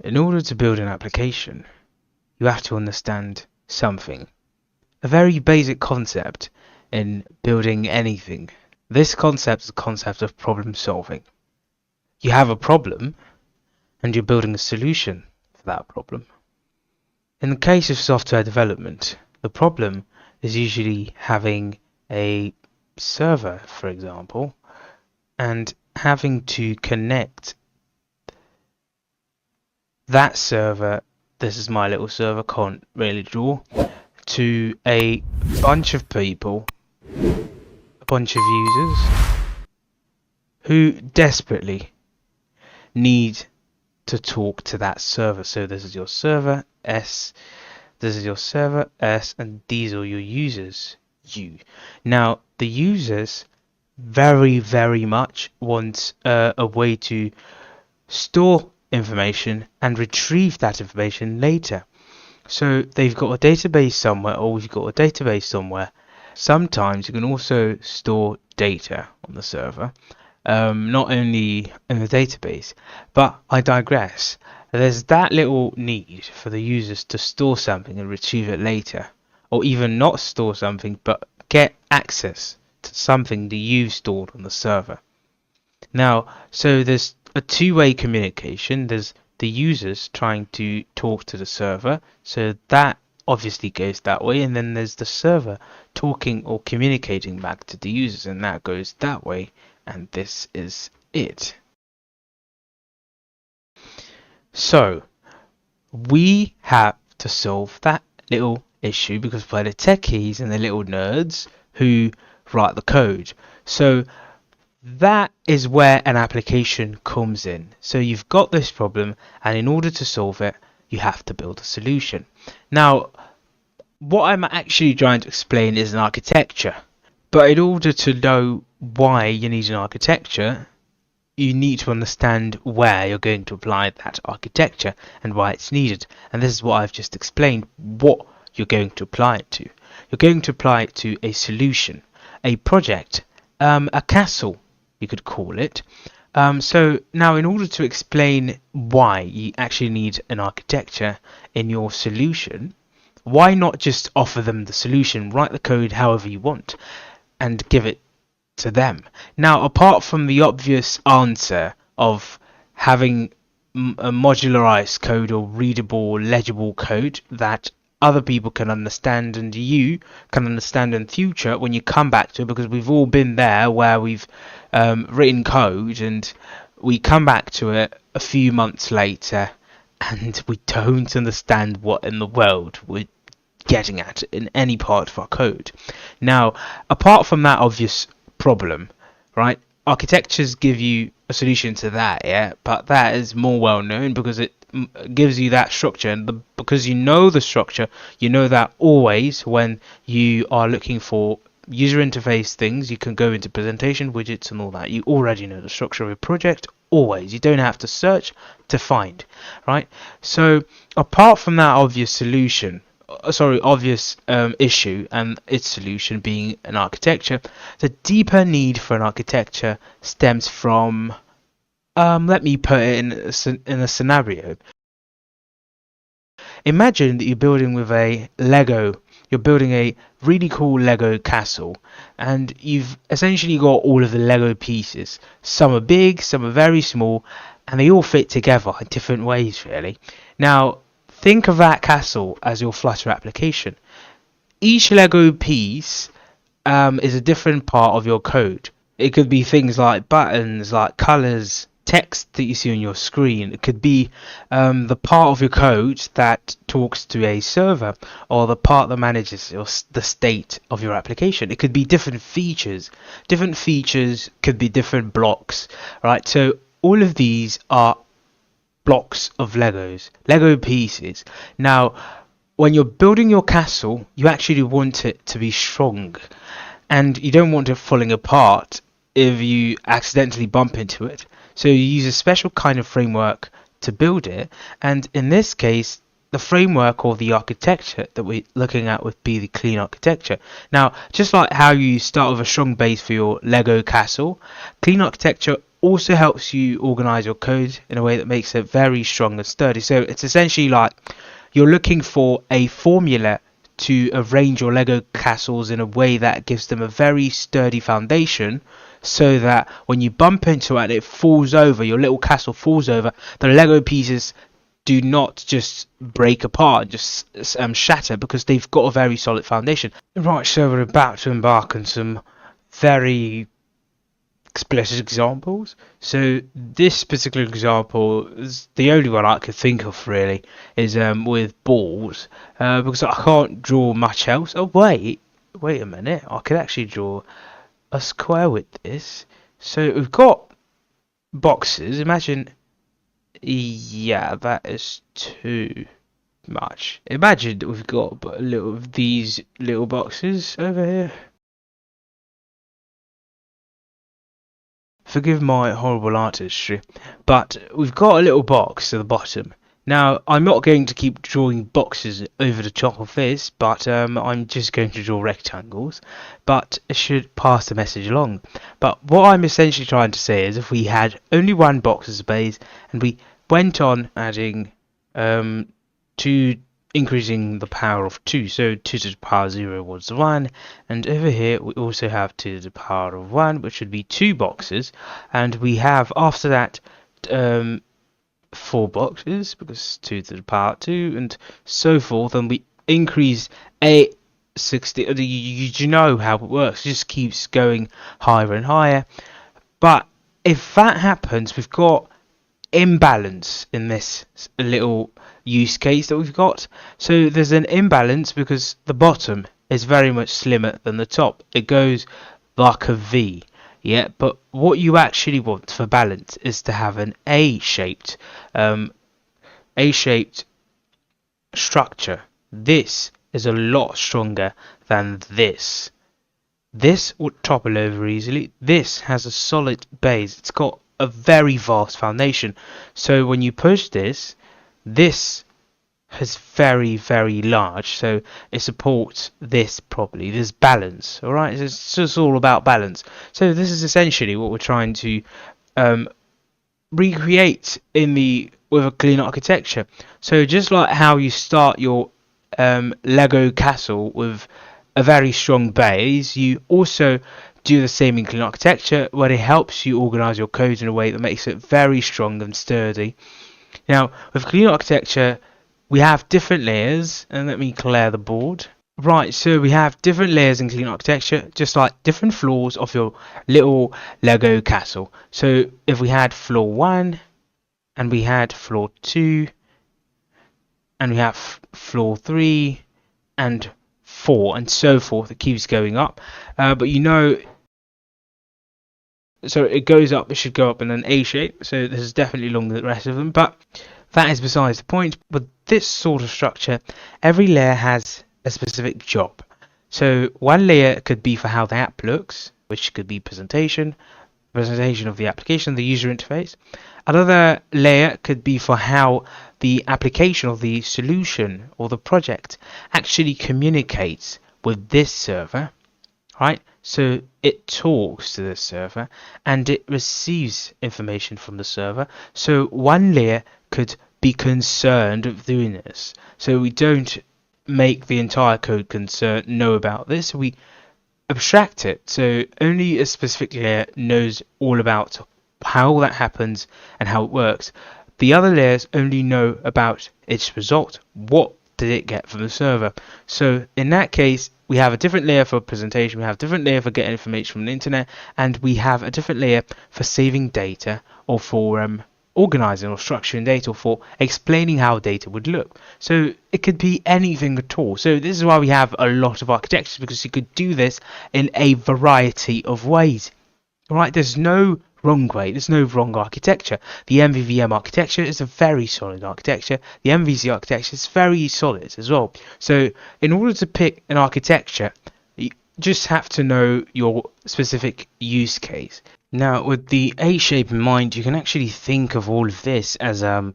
In order to build an application, you have to understand something. A very basic concept in building anything. This concept is the concept of problem solving. You have a problem and you're building a solution for that problem. In the case of software development, the problem is usually having a server, for example, and having to connect that server, this is my little server, can't really draw, to a bunch of people, a bunch of users who desperately need to talk to that server. So this is your server S, this is your server S, and these are your users U. Now the users very much want a way to store information and retrieve that information later. So they've got a database somewhere, or we've got a database somewhere. Sometimes you can also store data on the server, not only in the database, but I digress. There's that little need for the users to store something and retrieve it later, or even not store something but get access to something that you've stored on the server. Now, so there's a two-way communication. There's the users trying to talk to the server, so that obviously goes that way, and then there's the server talking or communicating back to the users, and that goes that way, and this is it. So we have to solve that little issue because we're the techies and the little nerds who write the code. So that is where an application comes in. So you've got this problem, and in order to solve it, you have to build a solution. Now, what I'm actually trying to explain is an architecture. But in order to know why you need an architecture, you need to understand where you're going to apply that architecture and why it's needed. And this is what I've just explained, what you're going to apply it to. You're going to apply it to a solution, a project, a castle, you could call it. So now, in order to explain why you actually need an architecture in your solution, why not just offer them the solution, write the code however you want, and give it to them? Now, apart from the obvious answer of having a modularized code or readable, legible code that other people can understand and you can understand in future when you come back to it, because we've all been there where we've written code and we come back to it a few months later and we don't understand what in the world we're getting at in any part of our code. Now, apart from that obvious problem, right, architectures give you a solution to that, yeah, but that is more well known because it gives you that structure, and because you know the structure, you know that always when you are looking for user interface things, you can go into presentation, widgets and all that. You already know the structure of a project always. You don't have to search to find, right? So apart from that obvious solution, obvious issue and its solution being an architecture, the deeper need for an architecture stems from let me put it in a scenario. Imagine that you're building with a Lego. You're building a really cool Lego castle, and you've essentially got all of the Lego pieces. Some are big, some are very small, and they all fit together in different ways, really. Now, think of that castle as your Flutter application. Each Lego piece is a different part of your code. It could be things like buttons, like colors, text that you see on your screen. It could be the part of your code that talks to a server, or the part that manages the state of your application. It could be different features. Different features could be different blocks, right? So all of these are blocks of Lego pieces. Now, when you're building your castle, you actually want it to be strong, and you don't want it falling apart if you accidentally bump into it. So you use a special kind of framework to build it, and in this case, the framework or the architecture that we're looking at would be the clean architecture. Now, just like how you start with a strong base for your Lego castle, clean architecture also helps you organize your code in a way that makes it very strong and sturdy. So it's essentially like you're looking for a formula to arrange your Lego castles in a way that gives them a very sturdy foundation, so that when you bump into it and it falls over, your little castle falls over, the Lego pieces do not just break apart, just shatter, because they've got a very solid foundation. Right, so we're about to embark on some very explicit examples. So this particular example is the only one I could think of really, is with balls, because I can't draw much else. Oh wait a minute, I could actually draw a square with this. So we've got boxes. Imagine, yeah, that is too much. Imagine that we've got a little of these little boxes over here. Forgive my horrible artistry, but we've got a little box at the bottom. Now, I'm not going to keep drawing boxes over the top of this, but I'm just going to draw rectangles, but it should pass the message along. But what I'm essentially trying to say is, if we had only one box as a base, and we went on adding two, increasing the power of 2, so 2 to the power 0 was 1, and over here we also have 2 to the power of 1, which would be 2 boxes, and we have after that 4 boxes, because 2 to the power 2 and so forth, and we increase a 60. You know how it works, it just keeps going higher and higher. But if that happens, we've got imbalance in this little use case that we've got. So there's an imbalance because the bottom is very much slimmer than the top. It goes like a V. Yeah, but what you actually want for balance is to have an A-shaped structure. This is a lot stronger than this. This would topple over easily. This has a solid base. It's got a very vast foundation. So when you push this, this is very, very large. So it supports this properly. There's balance. All right, it's just all about balance. So this is essentially what we're trying to recreate with a clean architecture. So just like how you start your Lego castle with a very strong base, you also do the same in clean architecture, where it helps you organize your code in a way that makes it very strong and sturdy. Now, with clean architecture, we have different layers, and let me clear the board. Right, so we have different layers in clean architecture, just like different floors of your little Lego castle. So if we had floor 1, and we had floor 2, and we have floor 3, and 4, and so forth, it keeps going up. But you know, so it goes up, it should go up in an A shape, so this is definitely longer than the rest of them, but that is besides the point. With this sort of structure, every layer has a specific job. So one layer could be for how the app looks, which could be presentation of the application, the user interface. Another layer could be for how the application or the solution or the project actually communicates with this server, right? So it talks to the server and it receives information from the server. So one layer could be concerned with doing this. So we don't make the entire code know about this. We abstract it. So only a specific layer knows all about how that happens and how it works. The other layers only know about its result. What did it get from the server? So in that case, we have a different layer for presentation, we have a different layer for getting information from the internet, and we have a different layer for saving data, or for organizing or structuring data, or for explaining how data would look. So it could be anything at all. So this is why we have a lot of architectures, because you could do this in a variety of ways. Alright, there's no wrong way, there's no wrong architecture. The MVVM architecture is a very solid architecture. The MVC architecture is very solid as well. So in order to pick an architecture, you just have to know your specific use case. Now, with the A shape in mind, you can actually think of all of this as let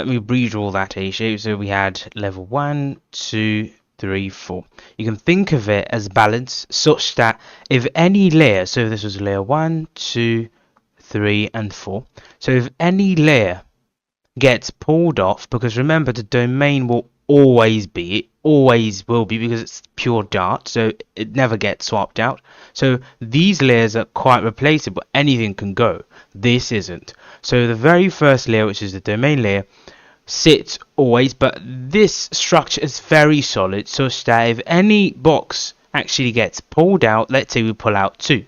me redraw that A shape. So we had level 1, 2, 3, 4. You can think of it as balance, such that if any layer, so this was layer 1, 2, 3, and 4. So if any layer gets pulled off, because remember the domain will always be, it always will be, because it's pure Dart, so it never gets swapped out. So these layers are quite replaceable, anything can go. This isn't. So the very first layer, which is the domain layer, sits always, but this structure is very solid, such that if any box actually gets pulled out, let's say we pull out 2,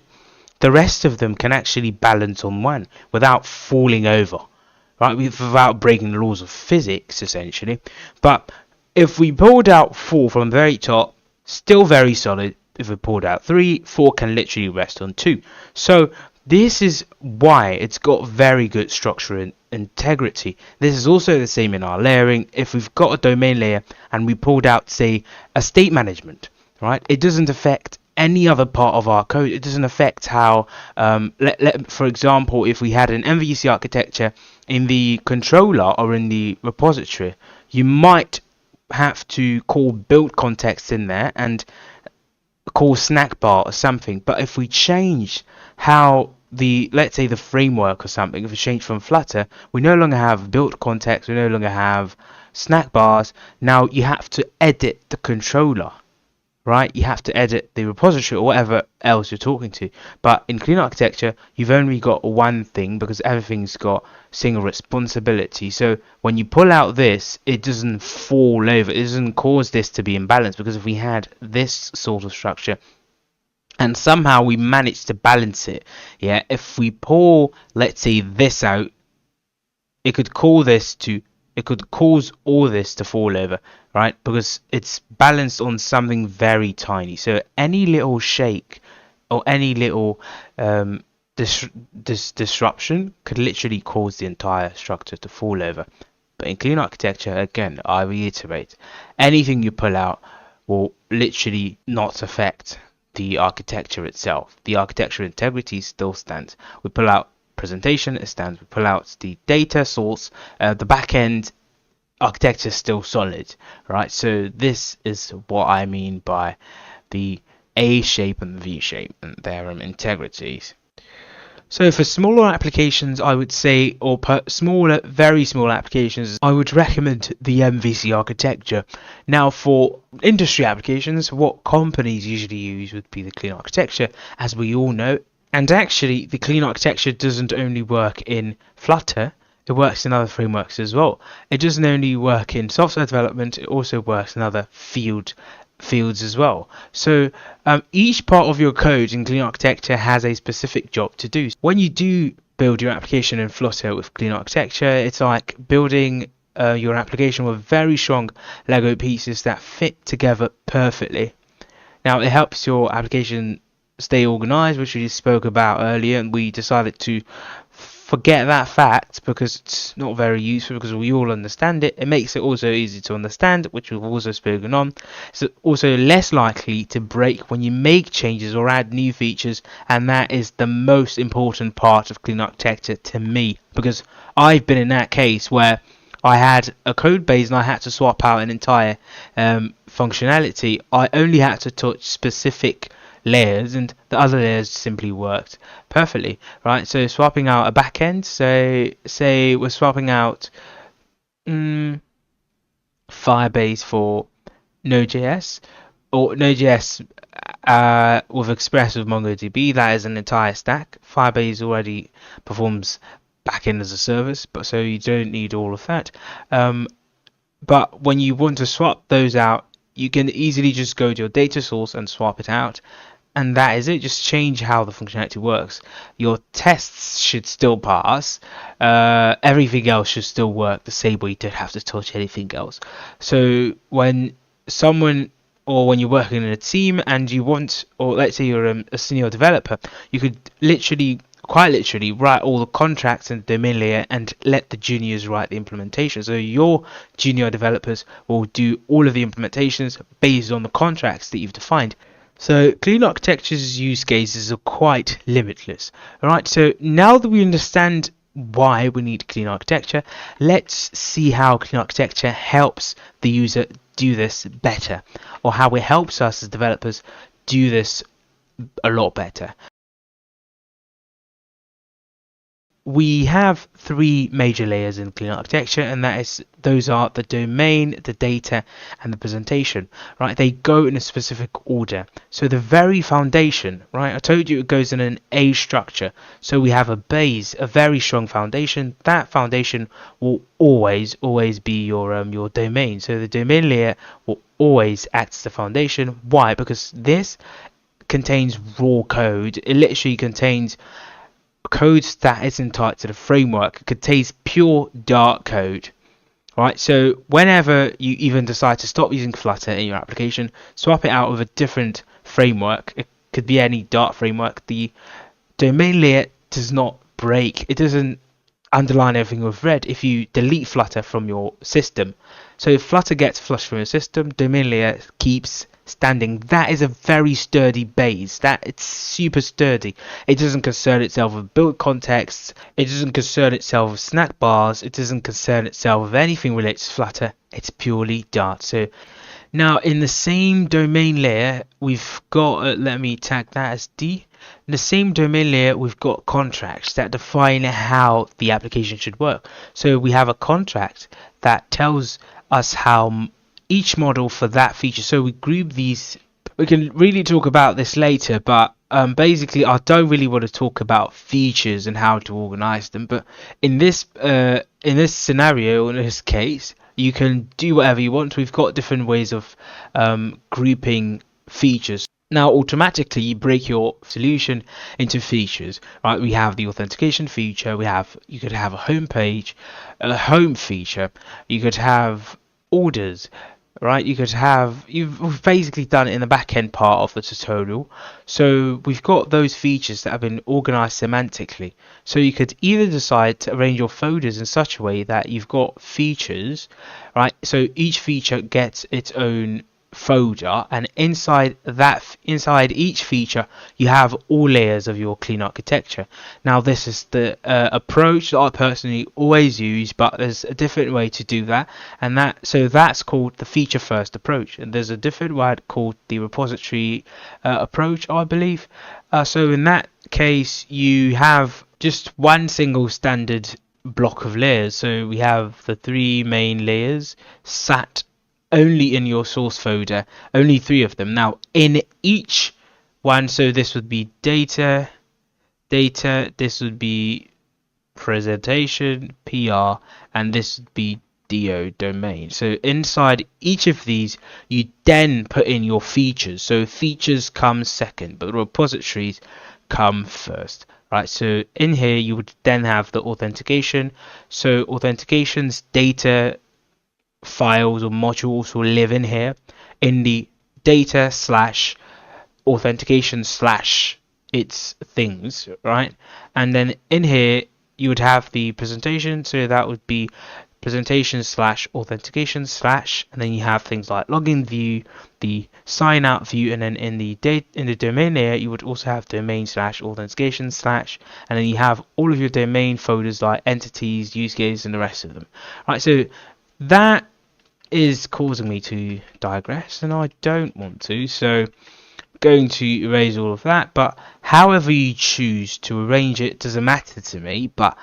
the rest of them can actually balance on 1 without falling over, right? Without breaking the laws of physics, essentially. But if we pulled out 4 from the very top, still very solid. If we pulled out 3, 4 can literally rest on 2. So this is why it's got very good structure and integrity. This is also the same in our layering. If we've got a domain layer and we pulled out, say, a state management, right? It doesn't affect any other part of our code. It doesn't affect how, for example, if we had an MVC architecture in the controller or in the repository, you might have to call build context in there and call snack bar or something. But if we change how let's say the framework or something, if we change from Flutter, we no longer have build context, we no longer have snack bars. Now you have to edit the controller, right? You have to edit the repository or whatever else you're talking to. But in clean architecture, you've only got one thing, because everything's got single responsibility. So when you pull out this, it doesn't fall over. It doesn't cause this to be imbalanced, because if we had this sort of structure and somehow we manage to balance it, yeah, if we pull, let's say, this out, it could cause all this to fall over, right? Because it's balanced on something very tiny. So any little shake or any little disruption could literally cause the entire structure to fall over. But in clean architecture, again, I reiterate, anything you pull out will literally not affect the architecture itself. The architecture integrity still stands. We pull out presentation, it stands. We pull out the data source, the backend architecture is still solid, right? So this is what I mean by the A shape and the V shape and their integrities. So for smaller applications, I would say, or smaller, very small applications, I would recommend the MVC architecture. Now for industry applications, what companies usually use would be the clean architecture, as we all know. And actually, the clean architecture doesn't only work in Flutter, it works in other frameworks as well. It doesn't only work in software development, it also works in other fields as well. So each part of your code in clean architecture has a specific job to do. When you do build your application in Flutter with clean architecture, it's like building your application with very strong Lego pieces that fit together perfectly. Now it helps your application stay organized, which we just spoke about earlier, and we decided to forget that fact because it's not very useful, because we all understand it. It makes it also easy to understand, which we've also spoken on. It's also less likely to break when you make changes or add new features, and that is the most important part of clean architecture to me, because I've been in that case where I had a code base and I had to swap out an entire functionality. I only had to touch specific layers and the other layers simply worked perfectly, right? So swapping out a backend, so say we're swapping out Firebase for Node.js, or Node.js with Express with MongoDB. That is an entire stack. Firebase already performs backend as a service, but so you don't need all of that. But when you want to swap those out, you can easily just go to your data source and swap it out. And that is it. Just change how the functionality works. Your tests should still pass. Everything else should still work the same way. You don't have to touch anything else. So when someone, or when you're working in a team and you want, or let's say you're a senior developer, you could quite literally write all the contracts in the domain layer and let the juniors write the implementation. So your junior developers will do all of the implementations based on the contracts that you've defined. So clean architecture's use cases are quite limitless. Alright, so now that we understand why we need clean architecture, let's see how clean architecture helps the user do this better, or how it helps us as developers do this a lot better. we have three major layers in clean architecture, and those are the domain, the data, and the presentation. Right? They go in a specific order. So the very foundation, right? I told you it goes in an A structure. So we have a base, a very strong foundation. That foundation will always be your domain. So the domain layer will always act as the foundation. Why? Because this contains raw code. It literally contains code that isn't tied to the framework. It contains pure Dart code. Right, so whenever you even decide to stop using Flutter in your application, swap it out with a different framework. It could be any Dart framework. The domain layer does not break. It doesn't underline everything with red if you delete Flutter from your system. So if Flutter gets flushed from your system, domain layer keeps standing. That is a very sturdy base. It's super sturdy. It doesn't concern itself with build contexts. It doesn't concern itself with snack bars. It doesn't concern itself with anything related to Flutter. It's purely Dart. So now in the same domain layer, we've got, let me tag that as D. In the same domain layer, we've got contracts that define how the application should work. So we have a contract that tells us how each model for that feature. So we group these. We can really talk about this later, but basically I don't really want to talk about features and how to organize them. But in this scenario, in this case, you can do whatever you want. We've got different ways of grouping features. Now, automatically, you break your solution into features, right? We have the authentication feature. You could have a home page, a home feature. You could have orders, right? You've basically done it in the back end part of the tutorial. So we've got those features that have been organized semantically. So you could either decide to arrange your folders in such a way that you've got features, right? So each feature gets its own folder, and inside each feature you have all layers of your clean architecture. Now this is the approach that I personally always use, but there's a different way to do that, and that's called the feature first approach, and there's a different word called the repository approach, I believe. So in that case you have just one single standard block of layers. So we have the three main layers sat only in your source folder, only three of them. Now in each one, so this would be data, this would be presentation, PR, and this would be DO, domain. So inside each of these you then put in your features. So features come second, but repositories come first. Right, so in here you would then have the authentication. So authentication's data files or modules will live in here in the data / authentication / its things, right? And then in here you would have the presentation, so that would be presentation / authentication / and then you have things like login view, the sign out view, and then in the domain layer you would also have domain / authentication / and then you have all of your domain folders like entities, use cases, and the rest of them. Right, so that is causing me to digress, and I don't want to, so I'm going to erase all of that. But however you choose to arrange it doesn't matter to me, but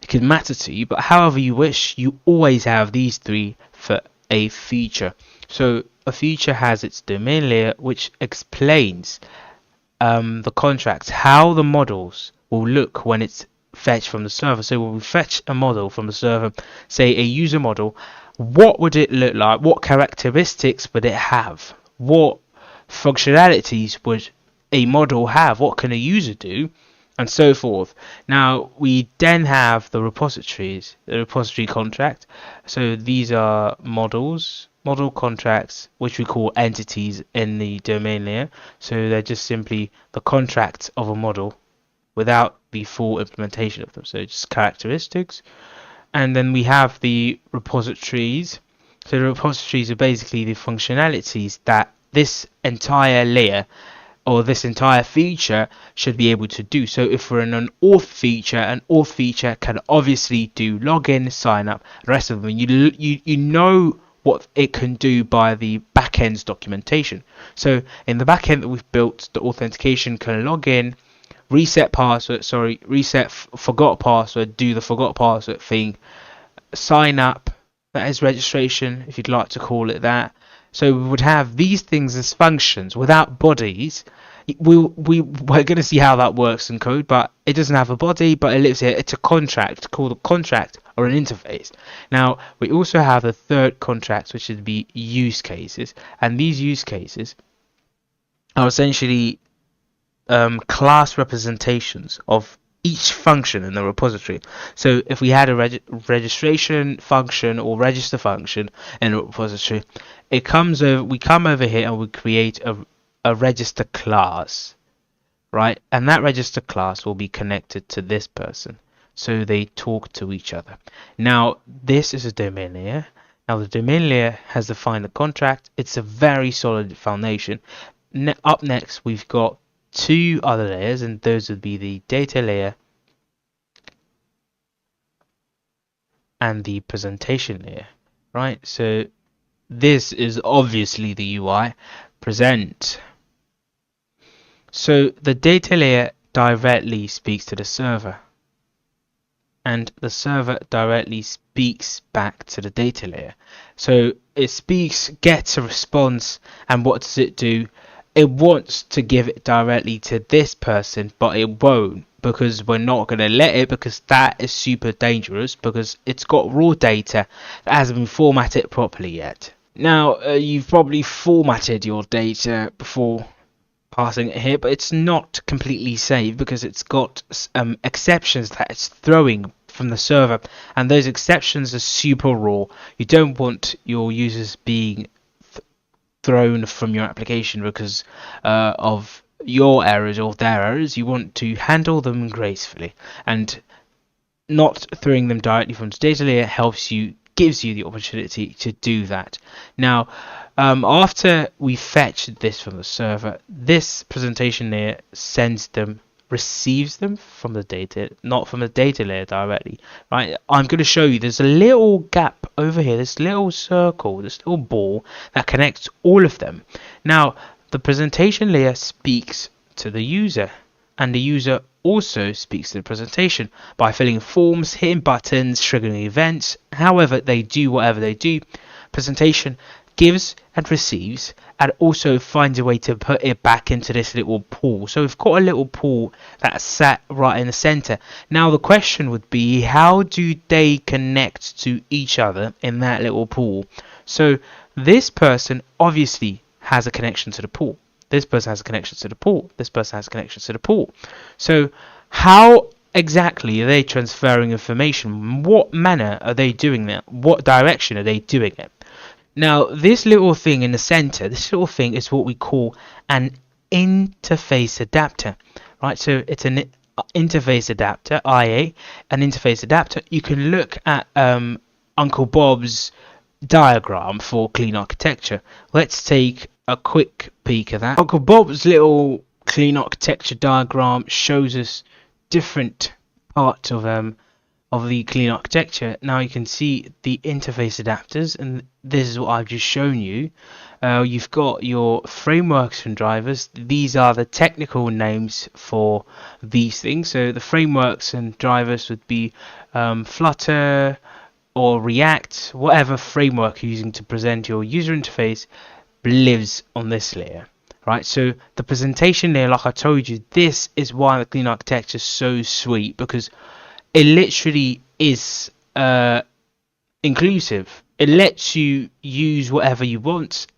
it can matter to you. But however you wish, you always have these three for a feature. So a feature has its domain layer, which explains the contracts, how the models will look when it's fetched from the server. So when we fetch a model from the server, say a user model, what would it look like? What characteristics would it have? What functionalities would a model have? What can a user do? And so forth. Now we then have the repositories, the repository contract. So these are model contracts, which we call entities in the domain layer. So they're just simply the contracts of a model without the full implementation of them. So just characteristics. And then we have the repositories. So the repositories are basically the functionalities that this entire layer or this entire feature should be able to do. So if we're in an auth feature can obviously do login, sign up, the rest of them. You know what it can do by the backend's documentation. So in the backend that we've built, the authentication can log in, reset password, forgot password, do the forgot password thing, sign up, that is registration if you'd like to call it that. So we would have these things as functions without bodies. We're going to see how that works in code, but it doesn't have a body, but it lives here. It's a contract, called a contract or an interface. Now we also have the third contract, which would be use cases, and these use cases are essentially class representations of each function in the repository. So if we had a registration function or register function in a repository, we come over here and we create a register class, right? And that register class will be connected to this person, so they talk to each other. Now this is a domain layer. Now the domain layer has defined the contract. It's a very solid foundation. Up next we've got two other layers, and those would be the data layer and the presentation layer, right? So this is obviously the UI present. So the data layer directly speaks to the server, and the server directly speaks back to the data layer. So it gets a response, and what does it do? It wants to give it directly to this person, but it won't, because we're not going to let it, because that is super dangerous, because it's got raw data that hasn't been formatted properly yet. Now you've probably formatted your data before passing it here, but it's not completely safe because it's got exceptions that it's throwing from the server, and those exceptions are super raw. You don't want your users being thrown from your application because of your errors or their errors. You want to handle them gracefully, and not throwing them directly from the data layer gives you the opportunity to do that. Now after we fetch this from the server, this presentation layer receives them from the data, not from the data layer directly, right? I'm going to show you there's a little gap over here, this little circle, this little ball that connects all of them. Now the presentation layer speaks to the user, and the user also speaks to the presentation by filling forms, hitting buttons, triggering events. However they do whatever they do, presentation gives and receives, and also finds a way to put it back into this little pool. So we've got a little pool that's sat right in the center. Now the question would be, how do they connect to each other in that little pool? So this person obviously has a connection to the pool. This person has a connection to the pool. This person has a connection to the pool. So how exactly are they transferring information? What manner are they doing that? What direction are they doing it? Now this little thing in the center, this little thing is what we call an interface adapter, right? So it's an interface adapter, IA, an interface adapter. You can look at Uncle Bob's diagram for clean architecture. Let's take a quick peek at that. Uncle Bob's little clean architecture diagram shows us different parts of the clean architecture. Now you can see the interface adapters, and this is what I've just shown you. You've got your frameworks and drivers. These are the technical names for these things. So the frameworks and drivers would be Flutter or React, whatever framework you're using to present your user interface lives on this layer, right? So the presentation layer, like I told you, this is why the clean architecture is so sweet, because it literally is inclusive. It lets you use whatever you want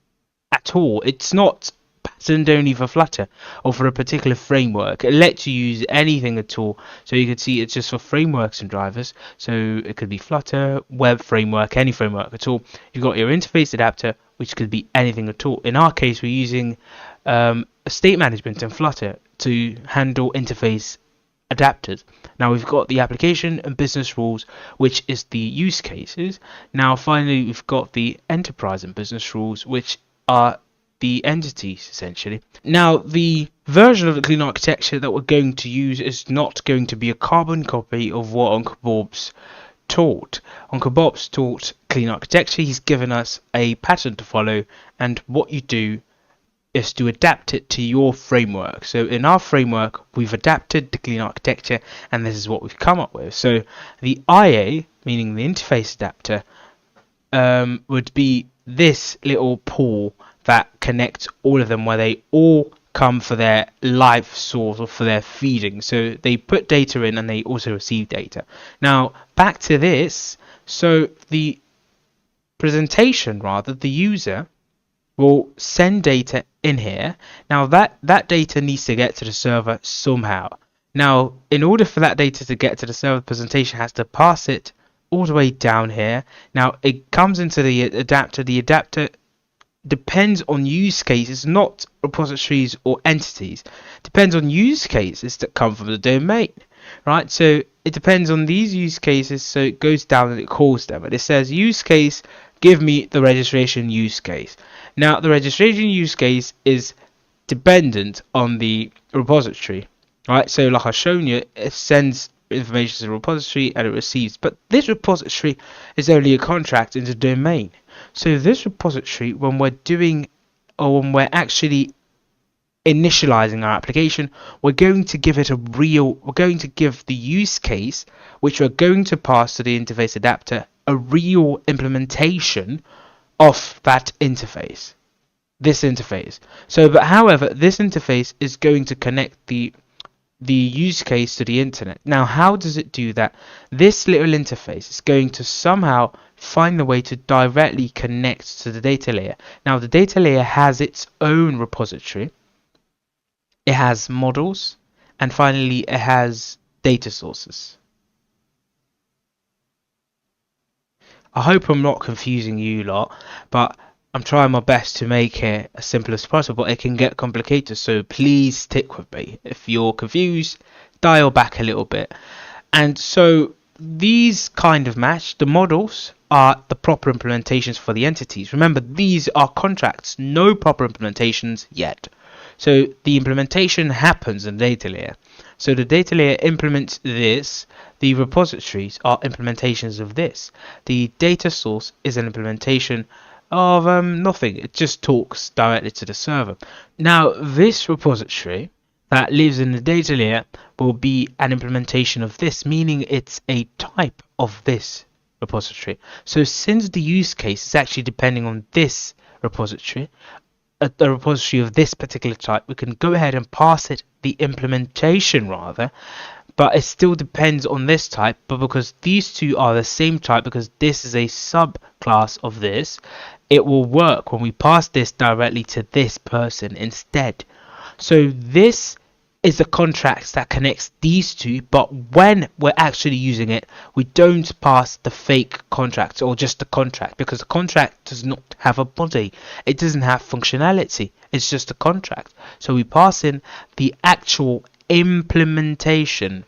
at all. It's not patterned only for Flutter or for a particular framework. It lets you use anything at all. So you can see it's just for frameworks and drivers. So it could be Flutter, web framework, any framework at all. You've got your interface adapter, which could be anything at all. In our case, we're using state management in Flutter to handle interface adapters. Now we've got the application and business rules, which is the use cases. Now finally we've got the enterprise and business rules, which are the entities essentially. Now the version of the clean architecture that we're going to use is not going to be a carbon copy of what Uncle Bob's taught. Uncle Bob's taught clean architecture. He's given us a pattern to follow, and what you do is to adapt it to your framework. So in our framework, we've adapted the clean architecture, and this is what we've come up with. So the IA, meaning the interface adapter, would be this little pool that connects all of them, where they all come for their life source or for their feeding. So they put data in and they also receive data. Now back to this. So the presentation, rather, the user will send data in here. Now that data needs to get to the server somehow. Now in order for that data to get to the server, the presentation has to pass it all the way down here. Now it comes into the adapter. The adapter depends on use cases, not repositories or entities. Depends on use cases that come from the domain, right? So it depends on these use cases. So it goes down and it calls them, and it says use case, give me the registration use case. Now the registration use case is dependent on the repository, right? So like I've shown you, it sends information to the repository and it receives, but this repository is only a contract in the domain. So this repository, when we're doing, or when we're actually initializing our application, we're going to give it we're going to give the use case, which we're going to pass to the interface adapter, a real implementation of that interface, this interface. So, but however, this interface is going to connect the use case to the internet. Now, how does it do that? This little interface is going to somehow find the way to directly connect to the data layer. Now, the data layer has its own repository. It has models, and finally it has data sources. I hope I'm not confusing you lot, but I'm trying my best to make it as simple as possible, but it can get complicated, so please stick with me. If you're confused, dial back a little bit. And so these kind of match. The models are the proper implementations for the entities. Remember, these are contracts, no proper implementations yet. So the implementation happens in the data layer. So the data layer implements this. The repositories are implementations of this. The data source is an implementation of nothing. It just talks directly to the server. Now this repository that lives in the data layer will be an implementation of this, meaning it's a type of this repository. So since the use case is actually depending on this repository, a repository of this particular type, we can go ahead and pass it the implementation rather, but it still depends on this type. But because these two are the same type, because this is a subclass of this, it will work when we pass this directly to this person instead. So this is the contract that connects these two, but when we're actually using it, we don't pass the fake contract or just the contract, because the contract does not have a body. It doesn't have functionality. It's just a contract. So we pass in the actual implementation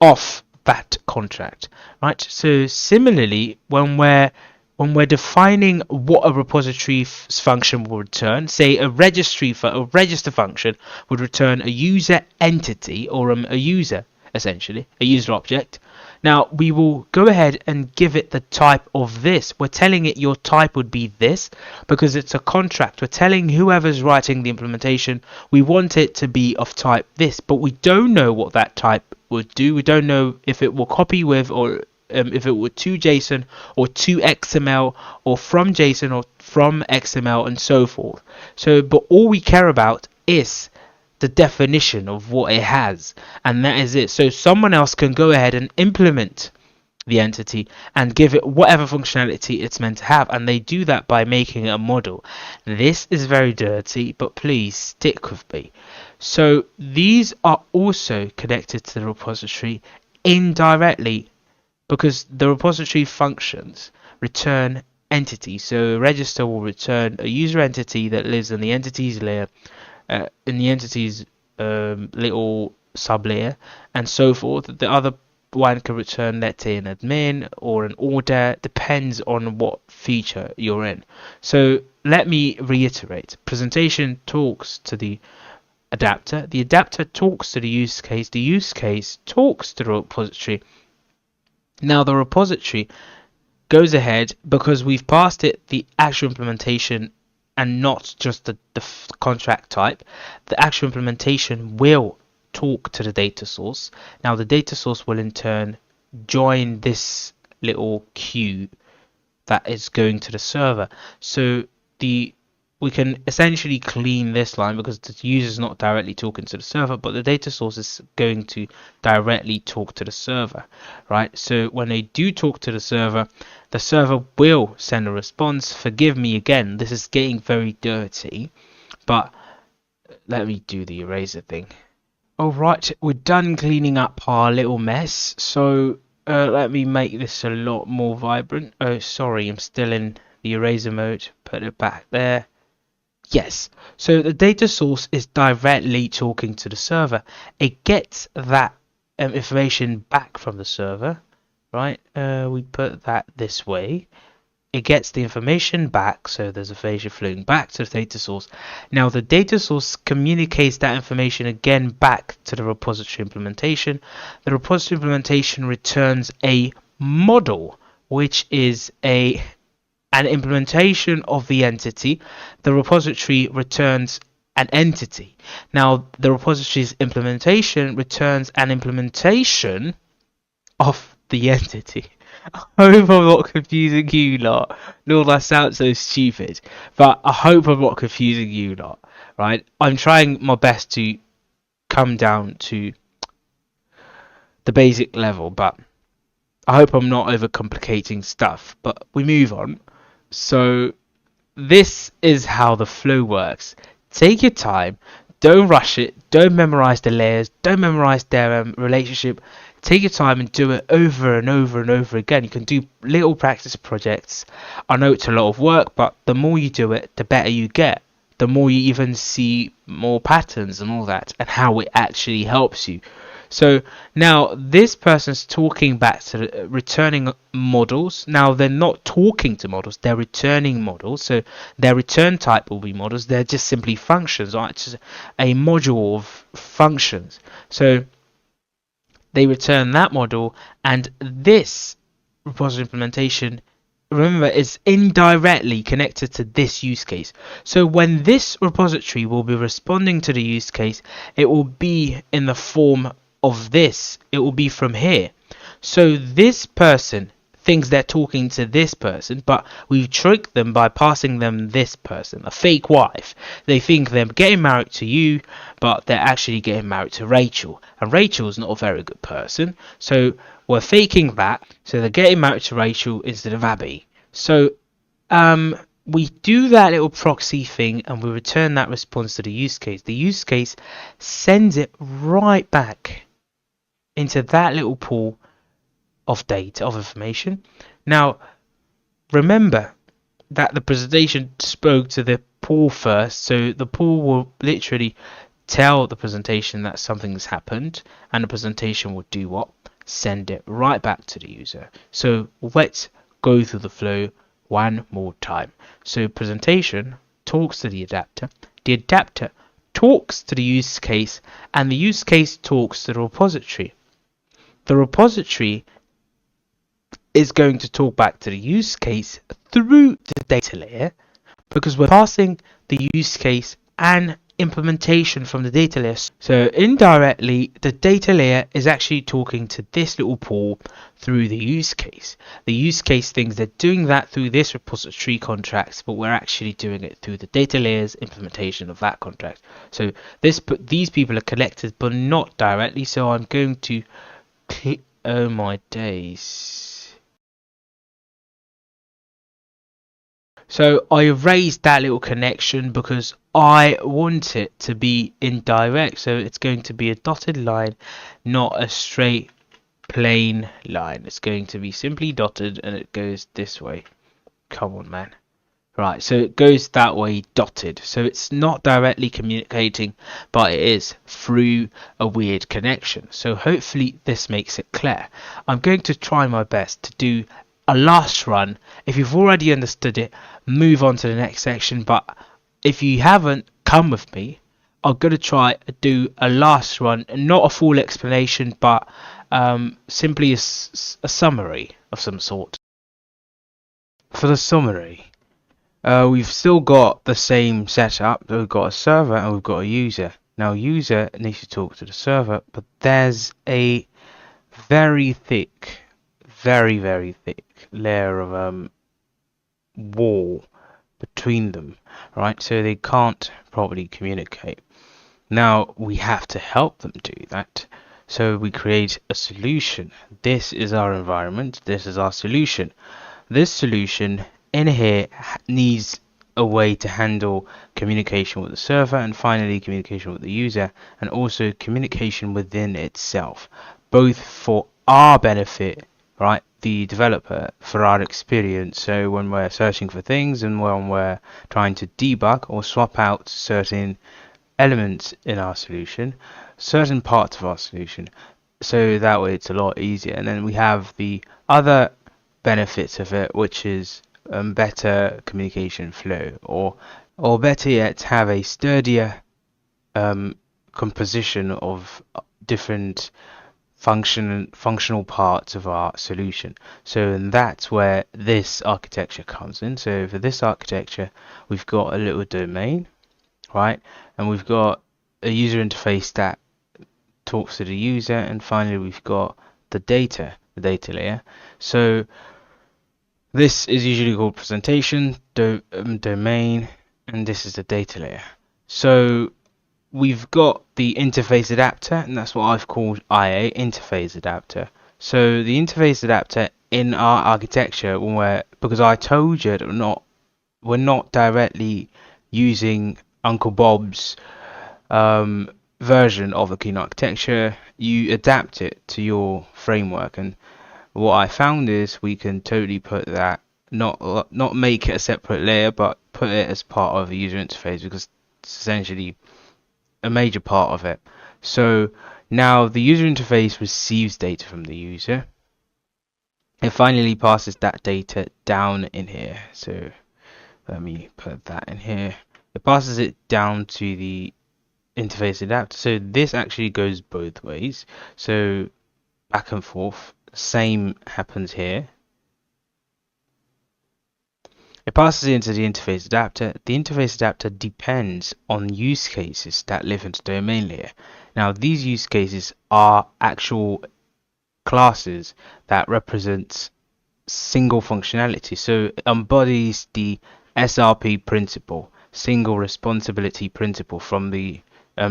of that contract, right? So similarly, when we're defining what a repository function will return, say a register function would return a user entity, or a user, essentially, a user object. Now we will go ahead and give it the type of this. We're telling it your type would be this because it's a contract. We're telling whoever's writing the implementation we want it to be of type this, but we don't know what that type would do. We don't know if it will copy with, or if it were to JSON or to XML, or from JSON or from XML, and so forth. So, but all we care about is the definition of what it has, and that is it. So someone else can go ahead and implement the entity and give it whatever functionality it's meant to have, and they do that by making a model. This is very dirty, but please stick with me. So these are also connected to the repository indirectly, because the repository functions return entities. So a register will return a user entity that lives in the entities layer, in the entities little sub layer, and so forth. The other one can return, let's say, an admin or an order, depends on what feature you're in. So let me reiterate. Presentation talks to the adapter talks to the use case talks to the repository. Now the repository goes ahead, because we've passed it the actual implementation and not just the contract type, the actual implementation will talk to the data source. Now the data source will in turn join this little queue that is going to the server. So we can essentially clean this line because the user is not directly talking to the server, but the data source is going to directly talk to the server, right? So when they do talk to the server will send a response. Forgive me again, this is getting very dirty, but let me do the eraser thing. Alright, we're done cleaning up our little mess, so let me make this a lot more vibrant. Oh, sorry, I'm still in the eraser mode. Put it back there. Yes, so the data source is directly talking to the server. It gets that information back from the server, right? We put that this way. It gets the information back, so there's information flowing back to the data source. Now the data source communicates that information again back to the repository implementation. The repository implementation returns a model, which is an implementation of the entity. The repository returns an entity. Now the repository's implementation returns an implementation of the entity. I hope I'm not confusing you lot. Lord, that sounds so stupid. But I hope I'm not confusing you lot. Right? I'm trying my best to come down to the basic level, but I hope I'm not overcomplicating stuff. But we move on. So this is how the flow works. Take your time, don't rush it, don't memorize the layers, don't memorize their relationship. Take your time and do it over and over and over again. You can do little practice projects. I know it's a lot of work, but the more you do it, the better you get. The more you even see more patterns and all that, and how it actually helps you. So now this person's talking back to the returning models. Now they're not talking to models, they're returning models. So their return type will be models. They're just simply functions, right? It's just a module of functions. So they return that model, and this repository implementation, remember, is indirectly connected to this use case. So when this repository will be responding to the use case, it will be in the form of this. It will be from here. So this person thinks they're talking to this person, but we've tricked them by passing them this person, a fake wife. They think they're getting married to you, but they're actually getting married to Rachel, and Rachel's not a very good person, so we're faking that. So they're getting married to Rachel instead of Abby. So we do that little proxy thing, and we return that response to the use case. The use case sends it right back into that little pool of data, of information. Now remember that the presentation spoke to the pool first, so the pool will literally tell the presentation that something's happened, and the presentation will do what? Send it right back to the user. So let's go through the flow one more time. So presentation talks to the adapter talks to the use case, and the use case talks to the repository. The repository is going to talk back to the use case through the data layer, because we're passing the use case and implementation from the data layer. So indirectly, the data layer is actually talking to this little pool through the use case. The use case thinks they're doing that through this repository contracts, but we're actually doing it through the data layer's implementation of that contract. So these people are connected, but not directly. So I'm going to oh my days. So I erased that little connection because I want it to be indirect. So it's going to be a dotted line, not a straight plain line. It's going to be simply dotted, and it goes this way. Come on, man. Right, so it goes that way, dotted. So it's not directly communicating, but it is through a weird connection. So hopefully this makes it clear. I'm going to try my best to do a last run. If you've already understood it, move on to the next section, but if you haven't, come with me. I'm going to try to do a last run, not a full explanation, but simply a summary of some sort. For the summary, we've still got the same setup. We've got a server and we've got a user. Now, user needs to talk to the server, but there's a very thick, very thick layer of wall between them, right? So they can't properly communicate. Now we have to help them do that. So we create a solution. This is our environment. This is our solution. This solution in here needs a way to handle communication with the server, and finally communication with the user, and also communication within itself, both for our benefit, right, the developer, for our experience. So when we're searching for things and when we're trying to debug or swap out certain elements in our solution, certain parts of our solution, so that way it's a lot easier. And then we have the other benefits of it, which is better communication flow, or better yet, have a sturdier composition of different functional parts of our solution. So and that's where this architecture comes in. So for this architecture, we've got a little domain, right, and we've got a user interface that talks to the user, and finally we've got the data layer. So this is usually called presentation, domain, and this is the data layer. So we've got the interface adapter, and that's what I've called IA, interface adapter. So the interface adapter in our architecture, because I told you that we're not directly using Uncle Bob's version of the clean architecture, you adapt it to your framework. And what I found is we can totally put that, not make it a separate layer, but put it as part of the user interface, because it's essentially a major part of it. So now the user interface receives data from the user. It finally passes that data down in here. So let me put that in here. It passes it down to the interface adapter. So this actually goes both ways. So back and forth. Same happens here. It passes it into the interface adapter. The interface adapter depends on use cases that live in the domain layer. Now, these use cases are actual classes that represent single functionality. So it embodies the SRP principle, single responsibility principle, from the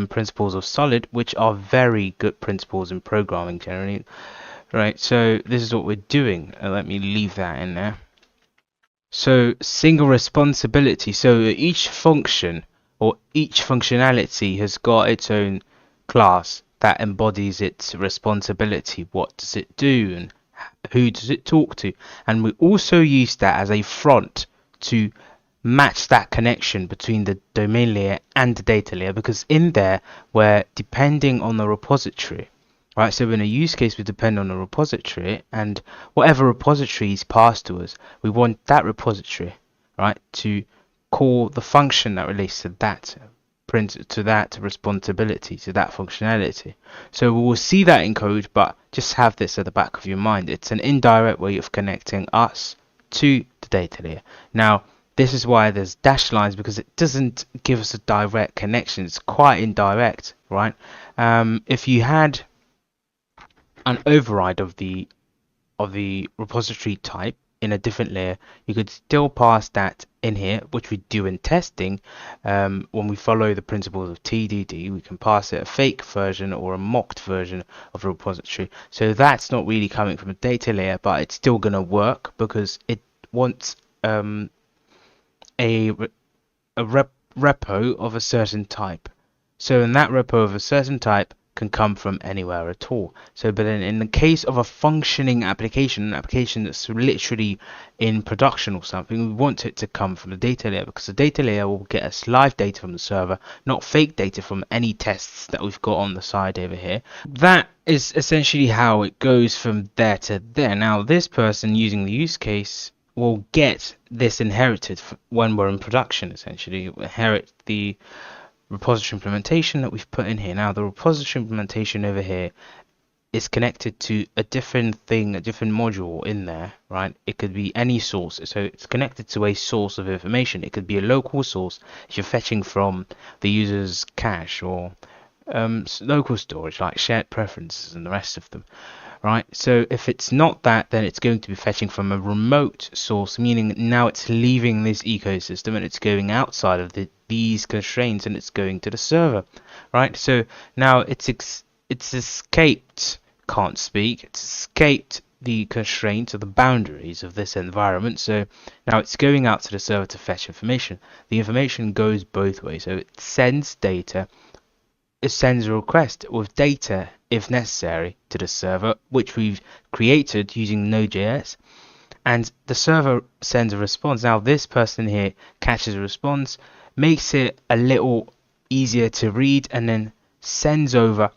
principles of Solid, which are very good principles in programming generally. Right, so this is what we're doing. Let me leave that in there. So single responsibility. So each function or each functionality has got its own class that embodies its responsibility. What does it do and who does it talk to? And we also use that as a front to match that connection between the domain layer and the data layer, because in there we're depending on the repository. Right, so in a use case, we depend on a repository, and whatever repository is passed to us, we want that repository, right, to call the function that relates to that responsibility, to that functionality. So we will see that in code, but just have this at the back of your mind. It's an indirect way of connecting us to the data layer. Now, this is why there's dashed lines, because it doesn't give us a direct connection. It's quite indirect, right? If you had an override of the repository type in a different layer, you could still pass that in here, which we do in testing. When we follow the principles of TDD, we can pass it a fake version or a mocked version of the repository. So that's not really coming from a data layer, but it's still going to work because it wants a repo of a certain type. So in that repo of a certain type can come from anywhere at all. So, but then in the case of a functioning application, an application that's literally in production or something, we want it to come from the data layer, because the data layer will get us live data from the server, not fake data from any tests that we've got on the side over here. That is essentially how it goes from there to there. Now, this person using the use case will get this inherited when we're in production. Essentially, we'll inherit the repository implementation that we've put in here. Now, the repository implementation over here is connected to a different thing, a different module in there, right? It could be any source. So it's connected to a source of information. It could be a local source if you're fetching from the user's cache, or local storage like shared preferences and the rest of them, right? So if it's not that, then it's going to be fetching from a remote source, meaning now it's leaving this ecosystem and it's going outside of these constraints and it's going to the server, right? So now it's escaped, can't speak, it's escaped the constraints or the boundaries of this environment. So now it's going out to the server to fetch information. The information goes both ways. So it sends data, it sends a request with data if necessary to the server, which we've created using Node.js, and the server sends a response. Now this person here catches a response, makes it a little easier to read, and then sends over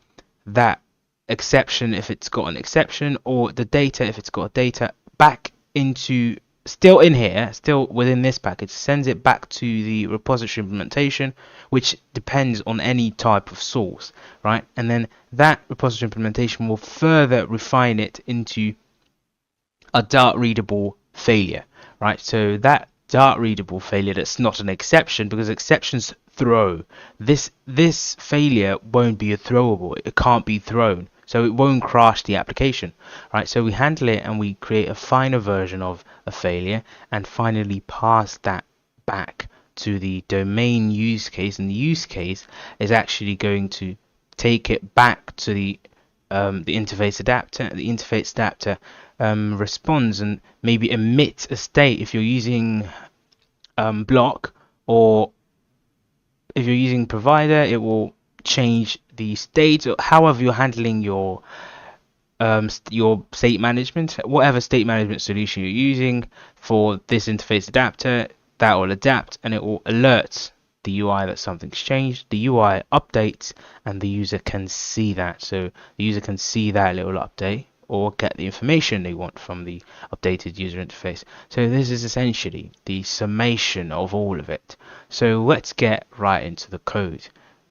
that exception if it's got an exception, or the data if it's got data, back into, still in here, still within this package, sends it back to the repository implementation, which depends on any type of source, right? And then that repository implementation will further refine it into a Dart readable failure, right? So that Dart readable failure, that's not an exception, because exceptions throw. This failure won't be a throwable. It can't be thrown, so it won't crash the application, right? So we handle it and we create a finer version of a failure and finally pass that back to the domain use case, and the use case is actually going to take it back to the interface adapter. The interface adapter responds and maybe emits a state if you're using block, or if you're using provider, it will change the state, or however you're handling your state management, whatever state management solution you're using for this interface adapter, that will adapt and it will alert the UI that something's changed. The UI updates and the user can see that. So the user can see that little update or get the information they want from the updated user interface. So this is essentially the summation of all of it. So let's get right into the code.